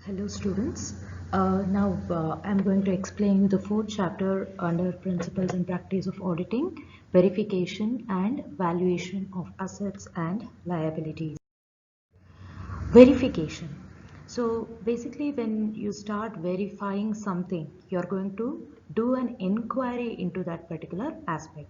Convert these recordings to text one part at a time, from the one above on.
Hello students. Now I'm going to explain you the fourth chapter under Principles and Practice of Auditing, Verification and Valuation of Assets and Liabilities. Verification. So basically when you start verifying something, you're going to do an inquiry into that particular aspect.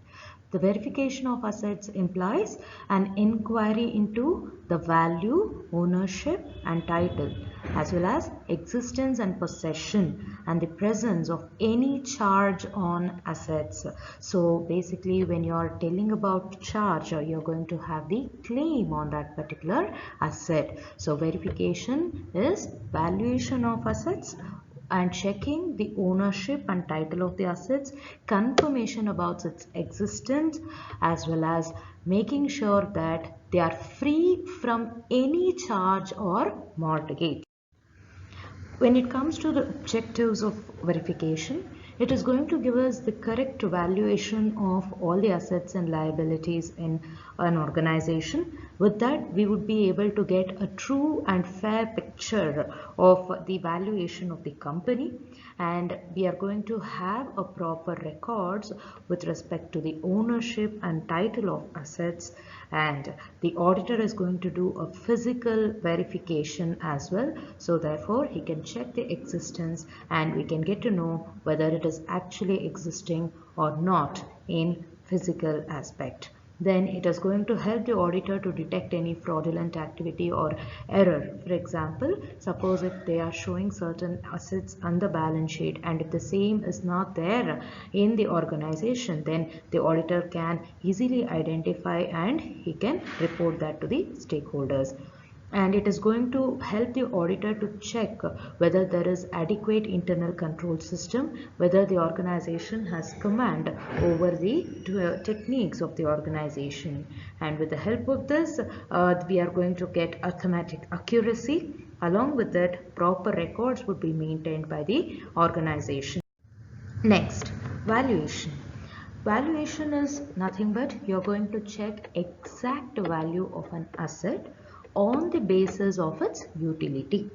The verification of assets implies an inquiry into the value, ownership and title, as well as existence and possession and the presence of any charge on assets. So basically when you're telling about charge, you're going to have the claim on that particular asset. So verification is valuation of assets and checking the ownership and title of the assets, confirmation about its existence, as well as making sure that they are free from any charge or mortgage. When it comes to the objectives of verification, it is going to give us the correct valuation of all the assets and liabilities in an organization. With that, we would be able to get a true and fair picture of the valuation of the company, and we are going to have a proper records with respect to the ownership and title of assets, and the auditor is going to do a physical verification as well. So therefore he can check the existence and we can get to know whether it is actually existing or not in physical aspect. Then it is going to help the auditor to detect any fraudulent activity or error. For example, suppose if they are showing certain assets on the balance sheet and if the same is not there in the organization, then the auditor can easily identify and he can report that to the stakeholders. And it is going to help the auditor to check whether there is adequate internal control system, whether the organization has command over the techniques of the organization. And with the help of this, we are going to get arithmetic accuracy. Along with that, proper records would be maintained by the organization. Next, valuation. Valuation is nothing but you're going to check exact value of an asset on the basis of its utility.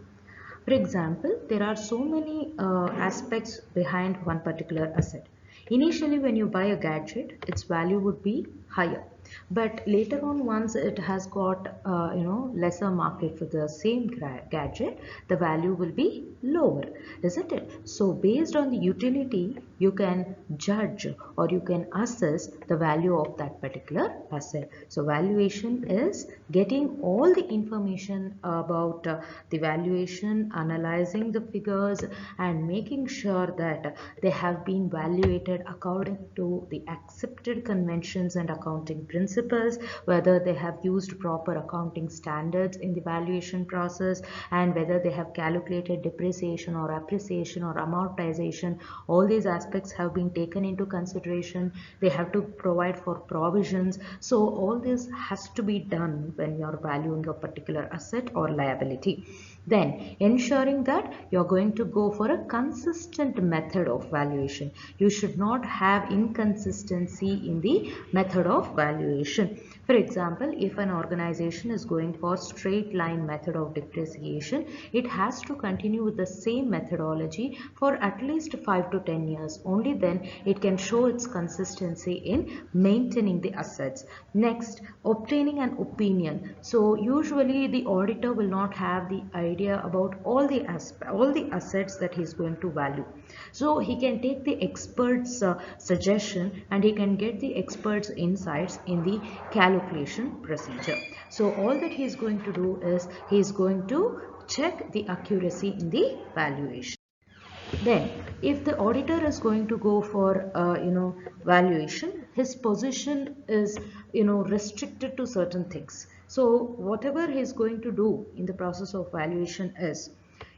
For example, there are so many aspects behind one particular asset. Initially, when you buy a gadget, its value would be higher. But later on, once it has got lesser market for the same gadget, the value will be lower, isn't it? So based on the utility, you can judge or you can assess the value of that particular asset. So valuation is getting all the information about the valuation, analyzing the figures and making sure that they have been valuated according to the accepted conventions and accounting principles, whether they have used proper accounting standards in the valuation process, and whether they have calculated depreciation or appreciation or amortization. All these aspects have been taken into consideration. They have to provide for provisions. So all this has to be done when you are valuing a particular asset or liability. Then ensuring that you're going to go for a consistent method of valuation. You should not have inconsistency in the method of valuation. For example, if an organization is going for straight line method of depreciation, it has to continue with the same methodology for at least 5 to 10 years. Only then it can show its consistency in maintaining the assets. Next, obtaining an opinion. So usually the auditor will not have the idea about all the assets that he is going to value. So he can take the experts suggestion and he can get the experts insights in the calculation procedure. So all that he is going to do is he is going to check the accuracy in the valuation. Then if the auditor is going to go for valuation, his position is restricted to certain things. So whatever he is going to do in the process of valuation is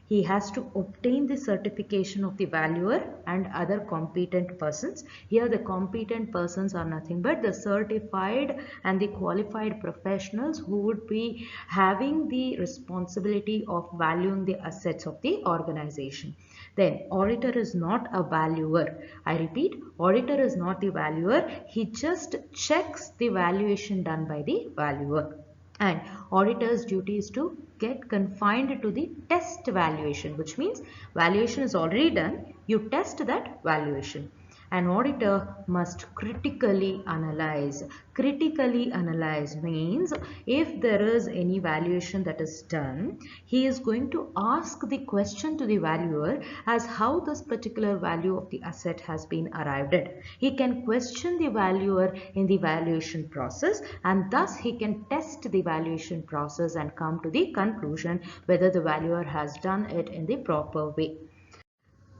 he has to obtain the certification of the valuer and other competent persons. Here the competent persons are nothing but the certified and the qualified professionals who would be having the responsibility of valuing the assets of the organization. Then auditor is not a valuer. I repeat, auditor is not the valuer. He just checks the valuation done by the valuer. And auditor's duty is to get confined to the test valuation, which means valuation is already done. You test that valuation. An auditor must critically analyze. Critically analyze means if there is any valuation that is done, he is going to ask the question to the valuer as how this particular value of the asset has been arrived at. He can question the valuer in the valuation process, and thus he can test the valuation process and come to the conclusion whether the valuer has done it in the proper way.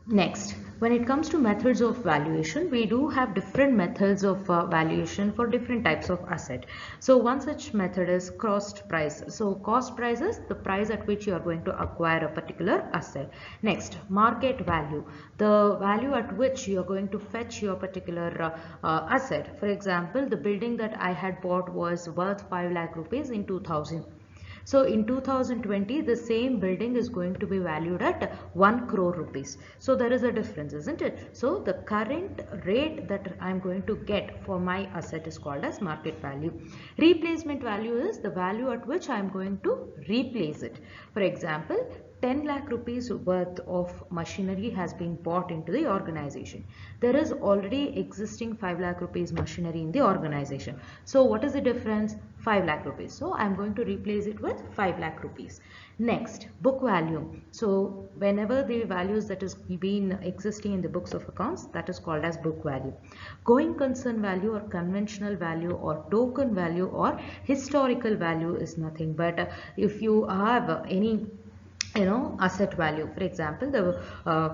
Next, when it comes to methods of valuation, we do have different methods of valuation for different types of asset. So one such method is cost price. So cost price is the price at which you are going to acquire a particular asset. Next, market value, the value at which you are going to fetch your particular asset. For example, the building that I had bought was worth 5 lakh rupees in 2000. So in 2020, the same building is going to be valued at 1 crore rupees. So there is a difference, isn't it? So the current rate that I'm going to get for my asset is called as market value. Replacement value is the value at which I'm going to replace it. For example, 10 lakh rupees worth of machinery has been bought into the organization. There is already existing 5 lakh rupees machinery in the organization. So what is the difference? 5 lakh rupees. So I am going to replace it with 5 lakh rupees. Next, book value. So whenever the values that is been existing in the books of accounts, that is called as book value. Going concern value or conventional value or token value or historical value is nothing but if you have any asset value. For example, the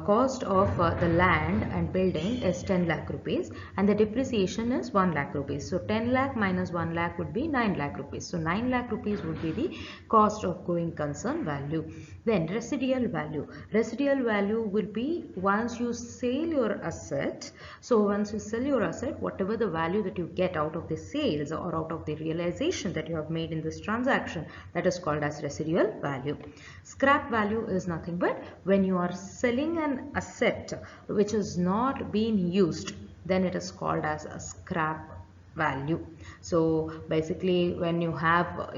cost of the land and building is 10 lakh rupees and the depreciation is 1 lakh rupees. So 10 lakh minus 1 lakh would be 9 lakh rupees. So 9 lakh rupees would be the cost of going concern value. Then residual value. Residual value will be once you sell your asset. So once you sell your asset, whatever the value that you get out of the sales or out of the realization that you have made in this transaction, that is called as residual value. Scrap value is nothing but when you are selling an asset which is not being used, then it is called as a scrap value. So basically when you have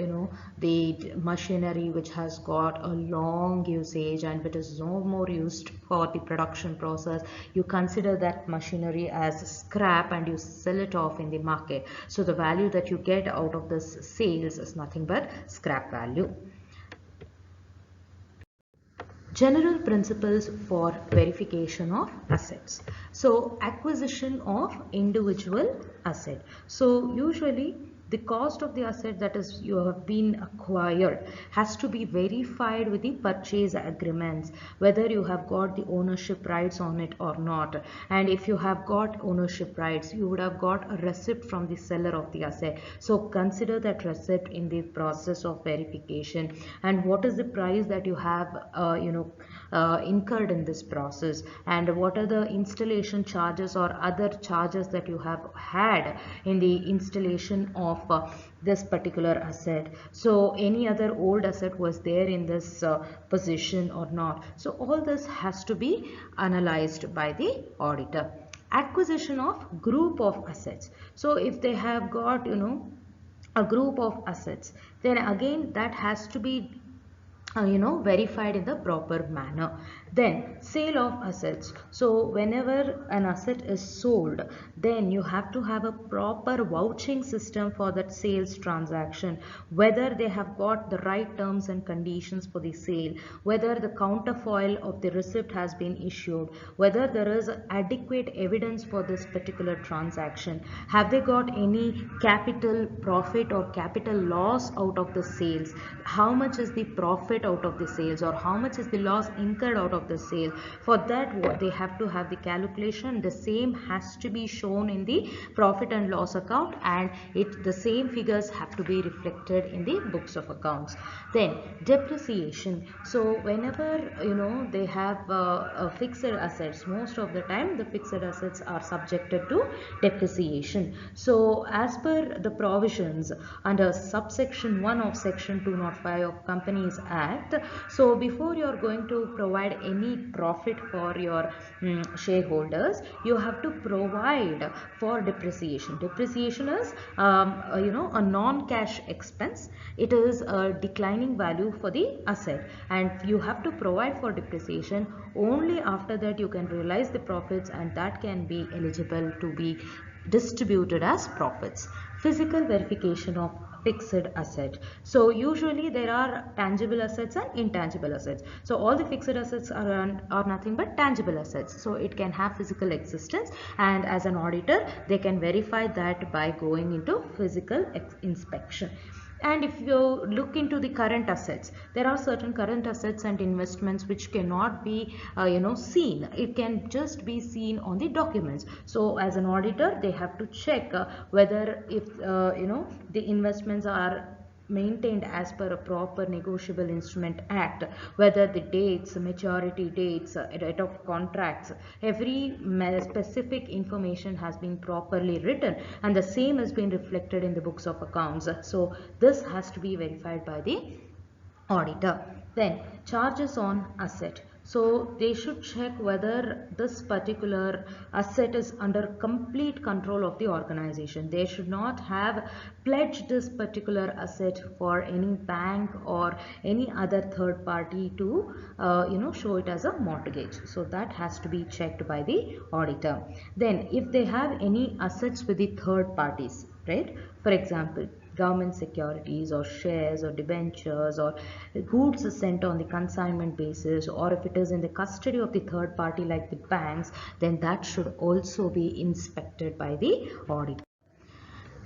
the machinery which has got a long usage and it is no more used for the production process, you consider that machinery as scrap and you sell it off in the market. So the value that you get out of this sales is nothing but scrap value. General principles for verification of assets. So acquisition of individual asset. So usually the cost of the asset that is you have been acquired has to be verified with the purchase agreements, whether you have got the ownership rights on it or not. And if you have got ownership rights, you would have got a receipt from the seller of the asset. So consider that receipt in the process of verification. And what is the price that you have incurred in this process, and what are the installation charges or other charges that you have had in the installation of this particular asset. So any other old asset was there in this position or not. So all this has to be analyzed by the auditor. Acquisition of group of assets. So if they have got a group of assets, then again that has to be verified in the proper manner. Then sale of assets. So whenever an asset is sold, then you have to have a proper vouching system for that sales transaction, whether they have got the right terms and conditions for the sale, whether the counterfoil of the receipt has been issued, whether there is adequate evidence for this particular transaction, have they got any capital profit or capital loss out of the sales, how much is the profit out of the sales or how much is the loss incurred out of the sale. For that, what they have to have the calculation, the same has to be shown in the profit and loss account, and the same figures have to be reflected in the books of accounts. Then depreciation. So whenever they have fixed assets, most of the time the fixed assets are subjected to depreciation. So as per the provisions under subsection 1 of section 205 of Companies Act, Act. So before you're going to provide any profit for your shareholders, you have to provide for depreciation. Depreciation is a non-cash expense. It is a declining value for the asset, and you have to provide for depreciation. Only after that you can realize the profits, and that can be eligible to be distributed as profits. Physical verification of fixed asset. So usually there are tangible assets and intangible assets. So all the fixed assets are nothing but tangible assets. So it can have physical existence, and as an auditor they can verify that by going into physical inspection. And if you look into the current assets, there are certain current assets and investments which cannot be seen. It can just be seen on the documents. So as an auditor they have to check whether if the investments are maintained as per a proper negotiable instrument act, whether the dates, maturity dates, date of contracts, every specific information has been properly written, and the same has been reflected in the books of accounts. So this has to be verified by the auditor. Then charges on asset. So they should check whether this particular asset is under complete control of the organization. They should not have pledged this particular asset for any bank or any other third party to show it as a mortgage. So that has to be checked by the auditor. Then if they have any assets with the third parties, right? For example, government securities or shares or debentures or goods sent on the consignment basis, or if it is in the custody of the third party like the banks, then that should also be inspected by the auditor.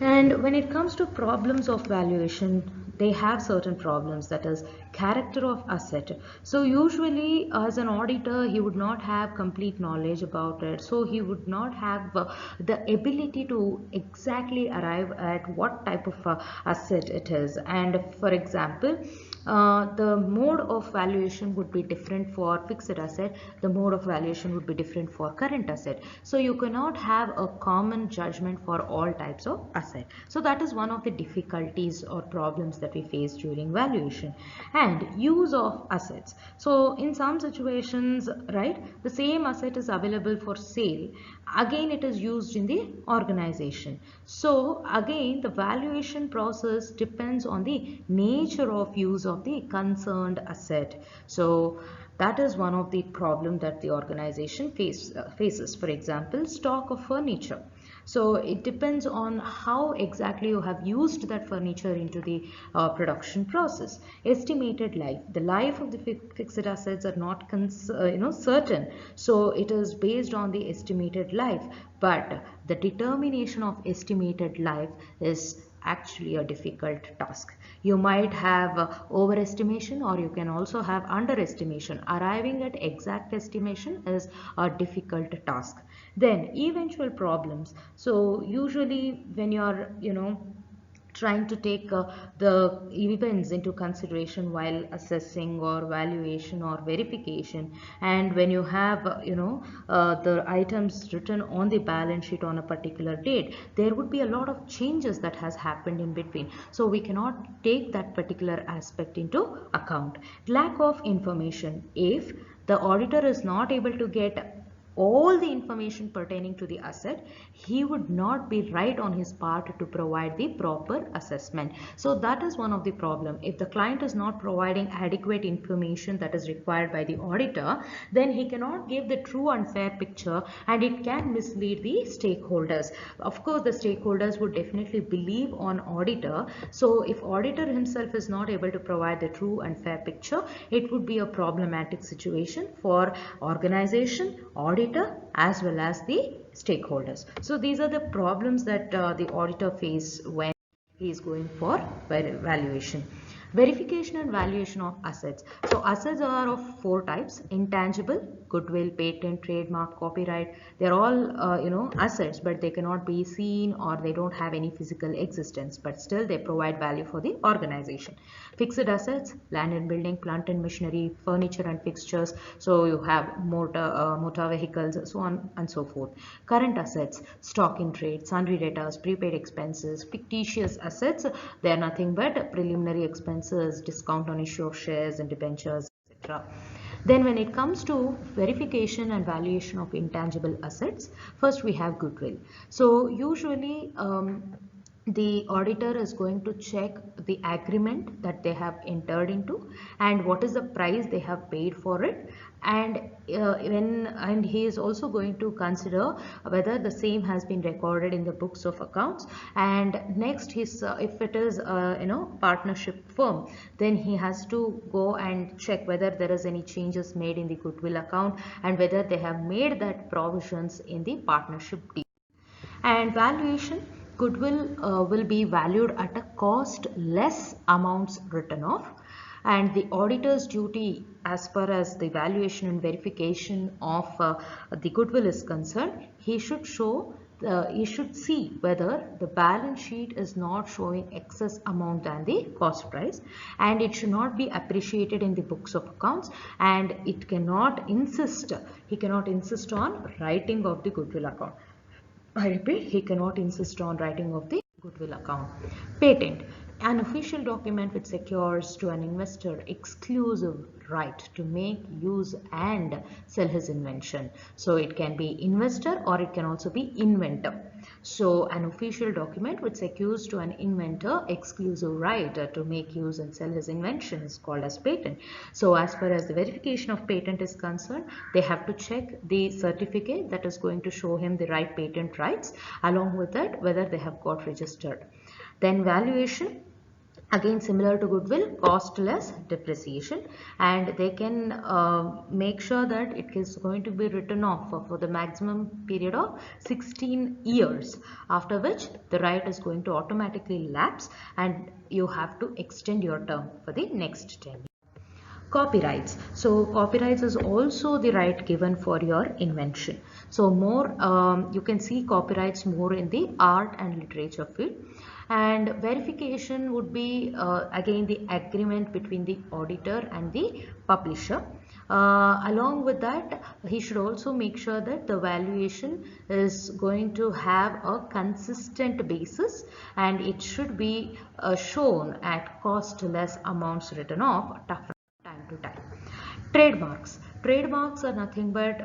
And when it comes to problems of valuation, they have certain problems, that is character of asset. So usually as an auditor he would not have complete knowledge about it, so he would not have the ability to exactly arrive at what type of asset it is. And for example, the mode of valuation would be different for fixed asset, the mode of valuation would be different for current asset. So you cannot have a common judgment for all types of asset. So that is one of the difficulties or problems that we face during valuation. And use of assets. So in some situations, right, the same asset is available for sale, again it is used in the organization. So again the valuation process depends on the nature of use of the concerned asset. So that is one of the problem that the organization faces. For example, stock of furniture. So it depends on how exactly you have used that furniture into the production process. Estimated life. The life of the fixed assets are not certain. So it is based on the estimated life. But the determination of estimated life is actually a difficult task. You might have overestimation, or you can also have underestimation. Arriving at exact estimation is a difficult task. Then eventual problems. So usually when you're trying to take the events into consideration while assessing or valuation or verification, and when you have the items written on the balance sheet on a particular date, there would be a lot of changes that has happened in between, so we cannot take that particular aspect into account. Lack of information. If the auditor is not able to get all the information pertaining to the asset, he would not be right on his part to provide the proper assessment. So that is one of the problem. If the client is not providing adequate information that is required by the auditor, then he cannot give the true and fair picture, and it can mislead the stakeholders. Of course, the stakeholders would definitely believe on auditor. So if auditor himself is not able to provide the true and fair picture, it would be a problematic situation for organization, auditor, as well as the stakeholders. So these are the problems that the auditor face when he is going for valuation. Verification and valuation of assets. So assets are of four types: intangible, goodwill, patent, trademark, copyright. They're all assets, but they cannot be seen or they don't have any physical existence, but still they provide value for the organization. Fixed assets, land and building, plant and machinery, furniture and fixtures. So you have motor vehicles, so on and so forth. Current assets, stock in trade, sundry debtors, prepaid expenses. Fictitious assets, they are nothing but preliminary expenses, discount on issue of shares and debentures, etc. Then when it comes to verification and valuation of intangible assets, first we have goodwill. So usually the auditor is going to check the agreement that they have entered into and what is the price they have paid for it, and he is also going to consider whether the same has been recorded in the books of accounts. And next, if it is partnership firm, then he has to go and check whether there is any changes made in the goodwill account and whether they have made that provisions in the partnership deed. And valuation, goodwill will be valued at a cost less amounts written off, and the auditor's duty as far as the valuation and verification of the goodwill is concerned, he should see whether the balance sheet is not showing excess amount than the cost price, and it should not be appreciated in the books of accounts, and he cannot insist on writing of the goodwill account. I repeat, he cannot insist on writing of the goodwill account. Patent, an official document which secures to an investor exclusive right to make, use and sell his invention. So it can be investor or it can also be inventor. So an official document which secures to an inventor exclusive right to make, use and sell his invention is called as patent. So as far as the verification of patent is concerned, they have to check the certificate that is going to show him the right patent rights, along with that whether they have got registered. Then valuation, again similar to goodwill, cost less depreciation, and they can make sure that it is going to be written off for the maximum period of 16 years, after which the right is going to automatically lapse and you have to extend your term for the next 10 years. Copyrights. So copyrights is also the right given for your invention. So more you can see copyrights more in the art and literature field. And verification would be again the agreement between the auditor and the publisher. Along with that, he should also make sure that the valuation is going to have a consistent basis and it should be shown at cost less amounts written off time to time. Trademarks. Trademarks are nothing but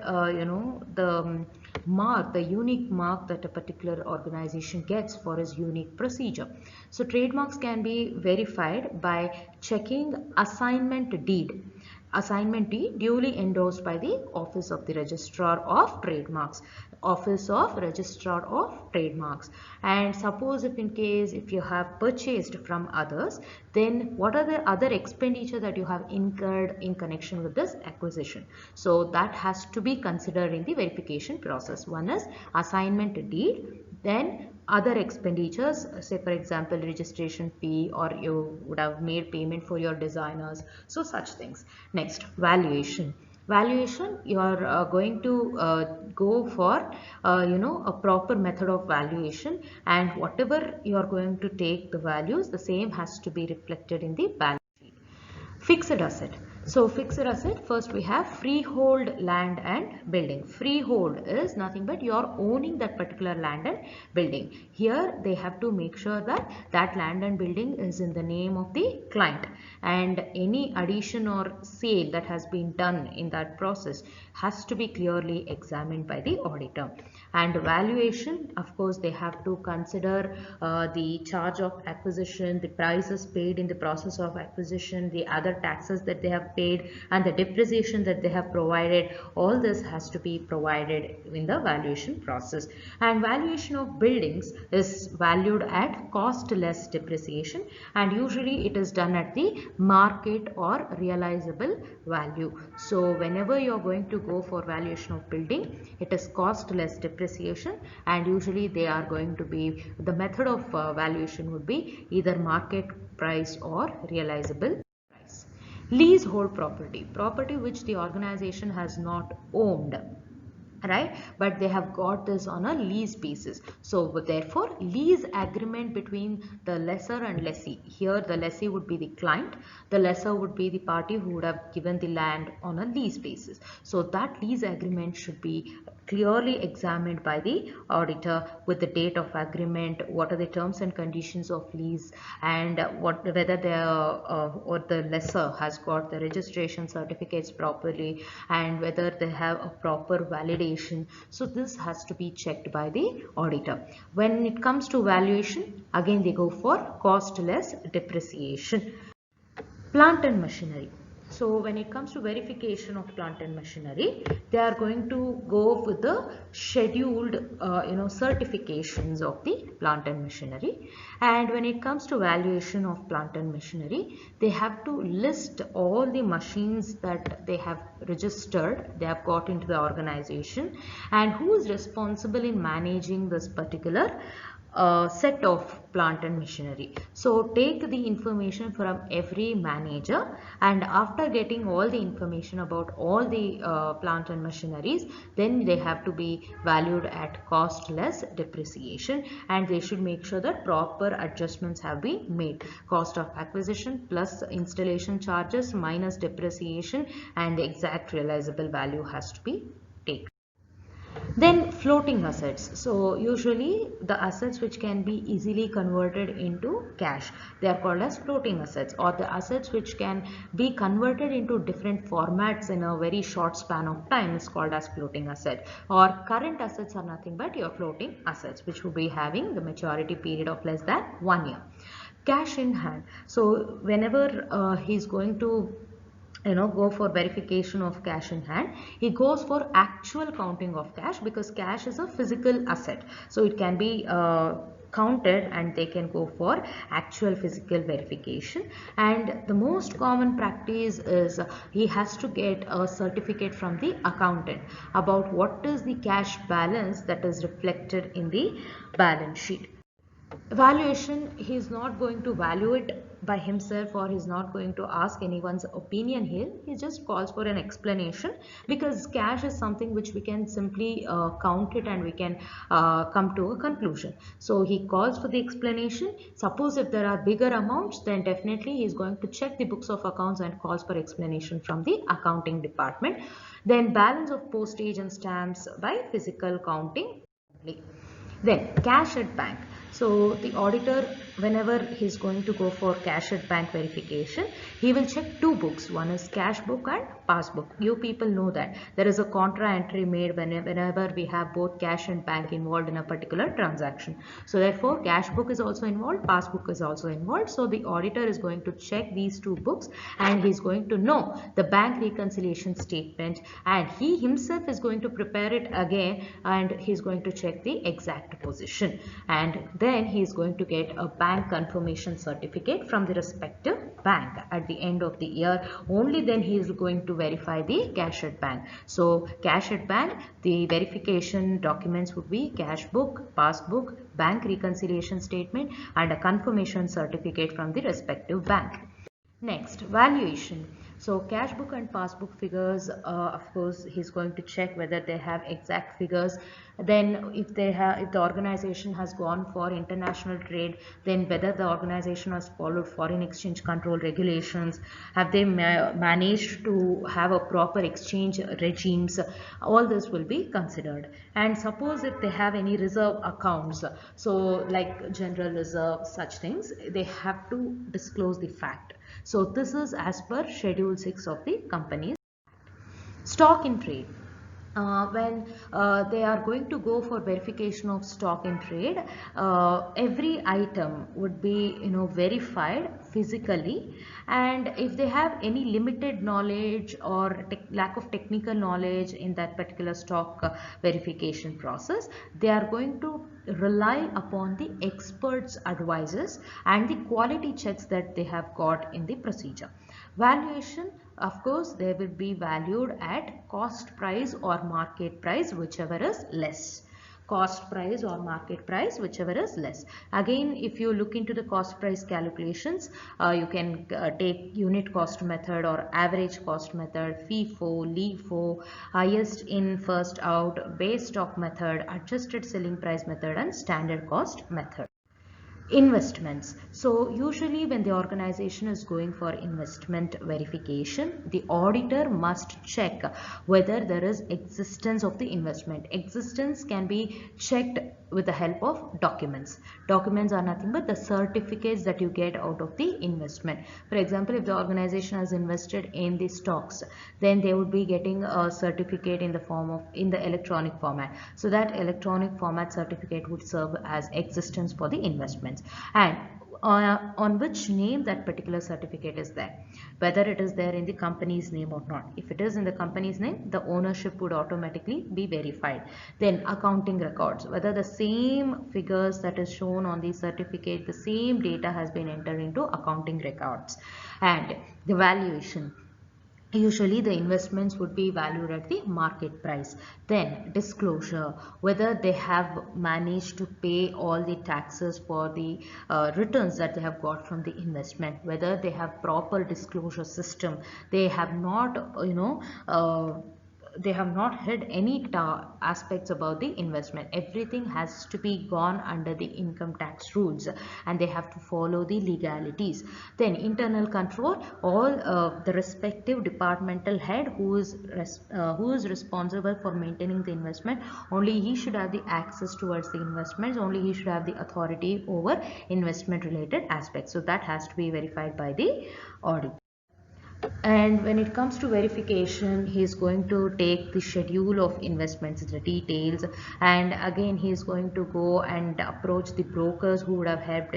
the unique mark that a particular organization gets for its unique procedure. So trademarks can be verified by checking assignment deed. Assignment deed duly endorsed by the Office of the Registrar of Trademarks. Office of Registrar of Trademarks. And suppose if you have purchased from others, then what are the other expenditure that you have incurred in connection with this acquisition? So that has to be considered in the verification process. One is assignment deed, then other expenditures, say for example registration fee, or you would have made payment for your designers, so such things. Next, valuation. Valuation, you are going to go for a proper method of valuation, and whatever you are going to take the values, the same has to be reflected in the balance sheet. Fixed asset. So fixed asset, first we have freehold land and building. Freehold is nothing but you are owning that particular land and building. Here they have to make sure that that land and building is in the name of the client, and any addition or sale that has been done in that process has to be clearly examined by the auditor. And valuation, of course, they have to consider the charge of acquisition, the prices paid in the process of acquisition, the other taxes that they have paid, and the depreciation that they have provided. All this has to be provided in the valuation process. And valuation of buildings is valued at cost less depreciation, and usually it is done at the market or realizable value. So whenever you are going to go for valuation of building, it is cost less depreciation, and usually they are going to be, the method of valuation would be either market price or realizable price. Leasehold property, property which the organization has not owned, right, but they have got this on a lease basis. So therefore lease agreement between the lessor and lessee, here the lessee would be the client, the lessor would be the party who would have given the land on a lease basis. So that lease agreement should be clearly examined by the auditor with the date of agreement, what are the terms and conditions of lease, and whether or the lessor has got the registration certificates properly, and whether they have a proper validation. So this has to be checked by the auditor. When it comes to valuation, again they go for cost less depreciation. Plant and machinery. So when it comes to verification of plant and machinery, they are going to go with the scheduled certifications of the plant and machinery. And when it comes to valuation of plant and machinery, they have to list all the machines that they have registered, they have got into the organization, and who is responsible in managing this particular set of plant and machinery. So take the information from every manager, and after getting all the information about all the plant and machineries, then they have to be valued at cost less depreciation, and they should make sure that proper adjustments have been made. Cost of acquisition plus installation charges minus depreciation, and the exact realizable value has to be taken. Then floating assets. So usually the assets which can be easily converted into cash, they are called as floating assets, or the assets which can be converted into different formats in a very short span of time is called as floating asset. Or current assets are nothing but your floating assets which will be having the maturity period of less than 1 year. Cash in hand. So whenever he's going to go for verification of cash in hand, he goes for actual counting of cash, because cash is a physical asset, so it can be counted, and they can go for actual physical verification. And the most common practice is he has to get a certificate from the accountant about what is the cash balance that is reflected in the balance sheet. Valuation, he is not going to value it by himself, or he's not going to ask anyone's opinion here. He just calls for an explanation, because cash is something which we can simply count it, and we can come to a conclusion. So he calls for the explanation. Suppose if there are bigger amounts, then definitely he is going to check the books of accounts and calls for explanation from the accounting department. Then balance of postage and stamps by physical counting. Then cash at bank. So the auditor, whenever he is going to go for cash at bank verification, he will check two books. One is cash book and passbook. You people know that there is a contra entry made whenever we have both cash and bank involved in a particular transaction. So therefore cash book is also involved, passbook is also involved. So the auditor is going to check these two books, and he is going to know the bank reconciliation statement, and he himself is going to prepare it again, and he is going to check the exact position, and then he is going to get a bank confirmation certificate from the respective bank at the end of the year. Only then he is going to verify the cash at bank. So cash at bank, the verification documents would be cash book, passbook, bank reconciliation statement, and a confirmation certificate from the respective bank. Next, valuation. So cash book and passbook figures, of course, he's going to check whether they have exact figures. Then if the organization has gone for international trade, then whether the organization has followed foreign exchange control regulations, have they managed to have a proper exchange regimes, all this will be considered. And suppose if they have any reserve accounts, so like general reserve, such things, they have to disclose the fact. So this is as per Schedule 6 of the Companies Act. Stock in trade. When they are going to go for verification of stock in trade, every item would be verified physically, and if they have any limited knowledge or lack of technical knowledge in that particular stock verification process, they are going to rely upon the experts' advices and the quality checks that they have got in the procedure. Valuation, of course, they will be valued at cost price or market price, whichever is less. cost price or market price, whichever is less. Again, if you look into the cost price calculations, you can take unit cost method or average cost method, FIFO, LIFO, highest in first out, base stock method, adjusted selling price method, and standard cost method. Investments. So usually when the organization is going for investment verification, the auditor must check whether there is existence of the investment. Existence can be checked with the help of documents. Documents are nothing but the certificates that you get out of the investment. For example, if the organization has invested in the stocks, then they would be getting a certificate in the form of in the electronic format. So that electronic format certificate would serve as existence for the investments, and on which name that particular certificate is there, whether it is there in the company's name or not. If it is in the company's name, the ownership would automatically be verified. Then accounting records, whether the same figures that is shown on the certificate, the same data has been entered into accounting records. And the valuation, usually the investments would be valued at the market price. Then disclosure, whether they have managed to pay all the taxes for the returns that they have got from the investment, whether they have proper disclosure system, they have not they have not hid any aspects about the investment. Everything has to be gone under the income tax rules, and they have to follow the legalities. Then internal control, all the respective departmental head who is responsible for maintaining the investment, only he should have the access towards the investments, only he should have the authority over investment related aspects. So that has to be verified by the audit. And when it comes to verification, he is going to take the schedule of investments, the details, and again he is going to go and approach the brokers who would have helped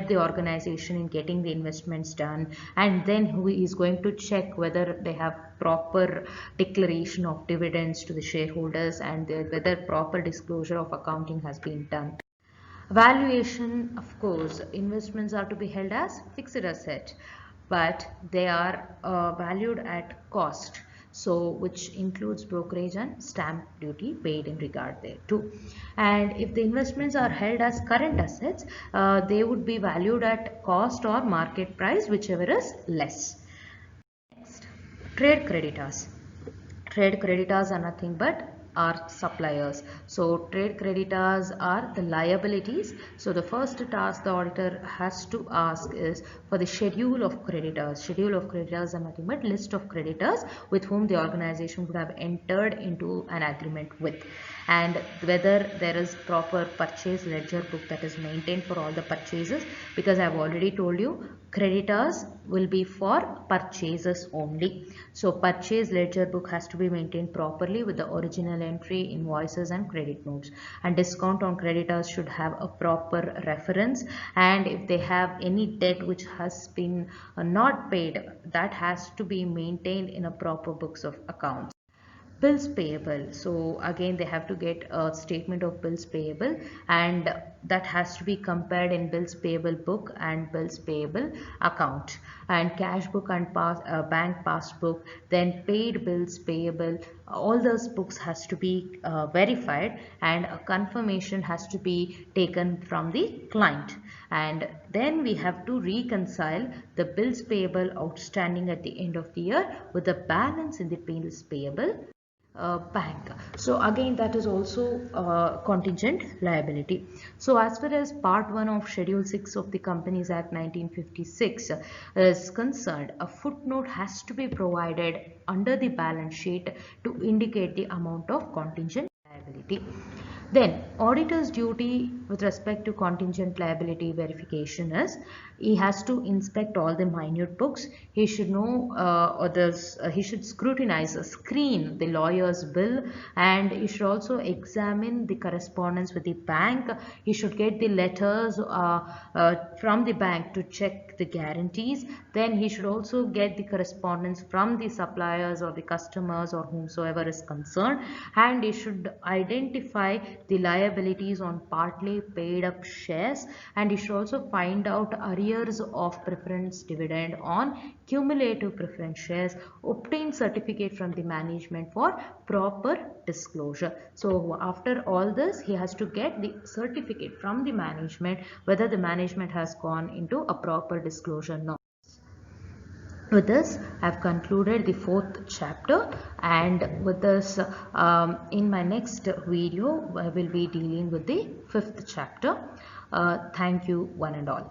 the organization in getting the investments done, and then he is going to check whether they have proper declaration of dividends to the shareholders, and whether proper disclosure of accounting has been done. Valuation, of course, investments are to be held as fixed asset, but they are valued at cost, so which includes brokerage and stamp duty paid in regard thereto. And if the investments are held as current assets, they would be valued at cost or market price, whichever is less. Next, trade creditors. Trade creditors are nothing but are suppliers. So trade creditors are the liabilities. So the first task the auditor has to ask is for the schedule of creditors. Schedule of creditors are nothing but list of creditors with whom the organization would have entered into an agreement with, and whether there is proper purchase ledger book that is maintained for all the purchases, because I have already told you creditors will be for purchases only. So purchase ledger book has to be maintained properly with the original entry, invoices and credit notes, and discount on creditors should have a proper reference, and if they have any debt which has been not paid, that has to be maintained in a proper books of accounts. Bills payable, so again they have to get a statement of bills payable, and that has to be compared in bills payable book and bills payable account, and cash book and bank passbook, then paid bills payable, all those books has to be verified, and a confirmation has to be taken from the client, and then we have to reconcile the bills payable outstanding at the end of the year with the balance in the bills payable bank. So again that is also contingent liability. So as far as part 1 of schedule 6 of the Companies Act 1956 is concerned, a footnote has to be provided under the balance sheet to indicate the amount of contingent liability. Then auditor's duty with respect to contingent liability verification is he has to inspect all the minute books. He should know he should scrutinize, screen the lawyer's bill, and he should also examine the correspondence with the bank. He should get the letters from the bank to check the guarantees. Then he should also get the correspondence from the suppliers or the customers or whomsoever is concerned, and he should identify the liabilities on partly paid up shares, and he should also find out arrears years of preference dividend on cumulative preference shares, obtain certificate from the management for proper disclosure. So after all this, he has to get the certificate from the management whether the management has gone into a proper disclosure or not. With this, I have concluded the 4th chapter, and with this, in my next video, I will be dealing with the 5th chapter. Thank you, one and all.